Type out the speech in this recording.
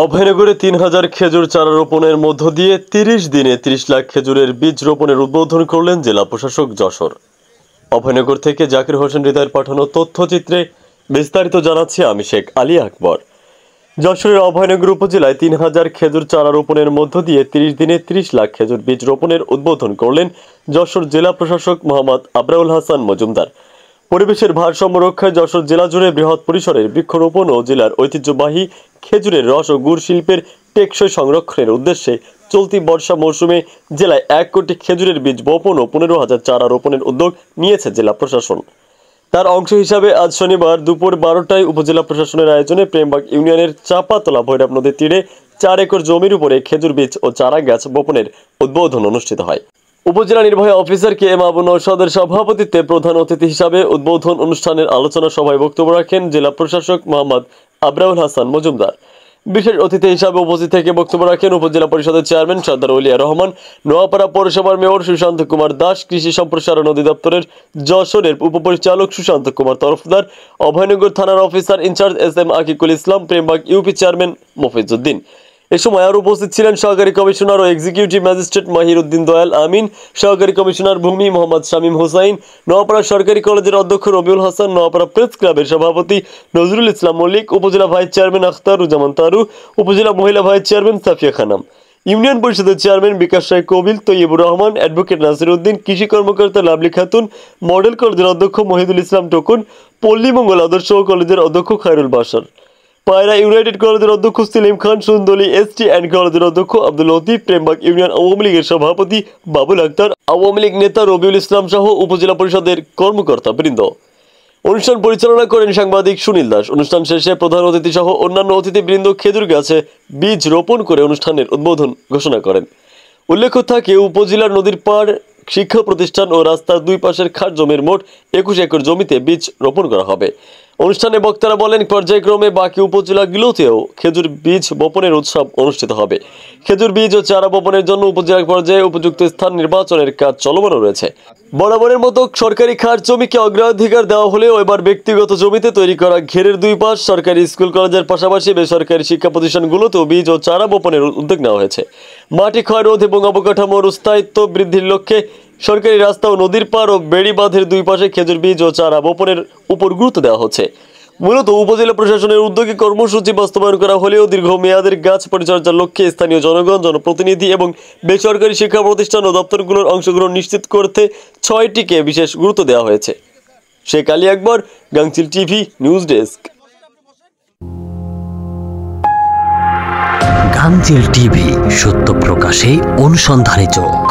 অভয়নগরে ৩,০০০ খেজুর চারা রোপণের মধ্য দিয়ে ৩০ দিনে ৩০ লাখ খেজুরের বীজ রোপণের উদ্বোধন করলেন জেলা প্রশাসক যশোর। অভয়নগর থেকে জাকির হোসেন হৃদয়ের পাঠানো তথ্যচিত্রে বিস্তারিত জানাচ্ছি আমি শেখ আলী আকবর। যশোরের অভয়নগর উপজেলায় ৩,০০০ খেজুর চারা রোপণের মধ্য দিয়ে ৩০ দিনে ৩০ লাখ খেজুর বীজ রোপণের উদ্বোধন করলেন যশোর জেলা প্রশাসক মোহাম্মদ আবরাউল হাসান মজুমদার। পরিবেশের ভারসাম্য রক্ষায় যশোর জেলা জুড়ে বৃহৎ পরিসরের বৃক্ষরোপণ ও জেলার ঐতিহ্যবাহী খেজুরের রস ও গুড় শিল্পের টেকসই সংরক্ষণের উদ্দেশ্যে চলতি বর্ষা মৌসুমে জেলায় ১ কোটি খেজুরের বীজ বপন ও ১৫,০০০ চারা রোপণের উদ্যোগ নিয়েছে জেলা প্রশাসন। তার অংশ হিসাবে আজ শনিবার দুপুর ১২টায় উপজেলা প্রশাসনের আয়োজনে প্রেমবাগ ইউনিয়নের চাপাতলা ভৈরব নদীর তীরে ৪ একর জমির উপরে খেজুর বীজ ও চারা গাছ বপনের উদ্বোধন অনুষ্ঠিত হয়। উপজেলা নির্বাহী অফিসার কে এম আবু নওশাদের সভাপতিত্বে প্রধান অতিথি হিসাবে উদ্বোধন অনুষ্ঠানের আলোচনা সভায় বক্তব্য রাখেন জেলা প্রশাসক মোহাম্মদ আবরাউল হাসান মজুমদার। বিশেষ অতিথি হিসাবে উপস্থিত থেকে বক্তব্য রাখেন উপজেলা পরিষদের চেয়ারম্যান সর্দার ওলিয়া রহমান, নোয়াপাড়া পৌরসভার মেয়র সুশান্ত কুমার দাস, কৃষি সম্প্রসারণ অধিদপ্তরের যশোরের উপপরিচালক সুশান্ত কুমার তরফদার, অভয়নগর থানার অফিসার ইনচার্জ এস.এম. আকিকুল ইসলাম, প্রেমবাগ ইউপি চেয়ারম্যান মফিজউদ্দিন। এ সময় আরও উপস্থিত ছিলেন সহকারী কমিশনার ও এক্সিকিউটিভ ম্যাজিস্ট্রেট মাহির উদ্দিন দয়াল আমিন, সহকারী কমিশনার ভূমি মোহাম্মদ শামীম হোসাইন, নোয়াপাড়া সরকারি কলেজের অধ্যক্ষ রবিউল হাসান, নোয়াপাড়া প্রেস ক্লাবের সভাপতি নজরুল ইসলাম মল্লিক, উপজেলা ভাইস চেয়ারম্যান আখতারুজ্জামান তারু, উপজেলা মহিলা vice chairman Safia Khanam, union পরিষদের চেয়ারম্যান বিকাশ রায় কবিল, তৈয়বুর রহমান, অ্যাডভোকেট নাসির উদ্দিন, কৃষি কর্মকর্তা লাভলি খাতুন, মডেল কলেজের অধ্যক্ষ মহিদুল ইসলাম টুকুন, পল্লী মঙ্গল আদর্শ কলেজের অধ্যক্ষ খায়রুল বাশার, পায়রা ইউনাইটেড কলেজের অধ্যক্ষ সেলিম খান, সুন্দরী এসটি অ্যান্ড কলেজের অধ্যক্ষ আব্দুল লতিফ, প্রেমবাগ ইউনিয়ন আওয়ামী লীগের সভাপতি বাবুল আক্তার, আওয়ামী লীগ নেতা রবিউল ইসলাম সহ উপজেলা পরিষদের কর্মকর্তা বৃন্দ। অনুষ্ঠান পরিচালনা করেন সাংবাদিক সুনীল দাস। অনুষ্ঠান শেষে প্রধান অতিথি সহ অন্যান্য অতিথিবৃন্দ খেজুর গাছে বীজ রোপণ করে অনুষ্ঠানের উদ্বোধন ঘোষণা করেন। উল্লেখ্য থাকে, উপজেলার নদীর পাড় শিক্ষা প্রতিষ্ঠান ও রাস্তার দুই পাশের খাস জমির মোট ২১ একর জমিতে বীজ রোপণ করা হবে। অনুষ্ঠানে বক্তারা বলেন, পর্যায়ক্রমে বাকি উপজেলাগুলোতেও খেজুর বীজ বপনের উৎসব অনুষ্ঠিত হবে। খেজুর বীজ ও চারা বপনের জন্য উপজেলা পর্যায়ে উপযুক্ত স্থান নির্বাচনের কাজ চলমান রয়েছে। বরাবরের মতো সরকারি খাস জমিকে অগ্রাধিকার দেওয়া হলেও এবার ব্যক্তিগত জমিতে তৈরি করা ঘেরের দুই পাশ সরকারি স্কুল কলেজের পাশাপাশি বেসরকারি শিক্ষা প্রতিষ্ঠানগুলোতেও বীজ ও চারা বপনের উদ্যোগ নেওয়া হয়েছে। মাটি ক্ষয় রোধ এবং অবকাঠামোর স্থায়িত্ব বৃদ্ধির লক্ষ্যে সরকারি রাস্তা ও নদীর পাড় ও বেড়ি বাঁধের দুই পাশে খেজুর বীজ ও চারা বপনের উপর গুরুত্ব দেওয়া হচ্ছে। মূলত উপজেলা প্রশাসনের উদ্যোগে কর্মসূচি বাস্তবায়ন করা হলেও দীর্ঘমেয়াদের গাছ পরিচর্যার লক্ষ্যে স্থানীয় জনগণ, জনপ্রতিনিধি এবং বেসরকারি শিক্ষা প্রতিষ্ঠান ও দপ্তরগুলোর অংশগ্রহণ নিশ্চিত করতে ৬টিকে বিশেষ গুরুত্ব দেওয়া হয়েছে। শেখ আলী আকবর, গাংচিল টিভি নিউজ ডেস্ক। গাংচিল টিভি, সত্য প্রকাশে অনুসন্ধানী চোখ।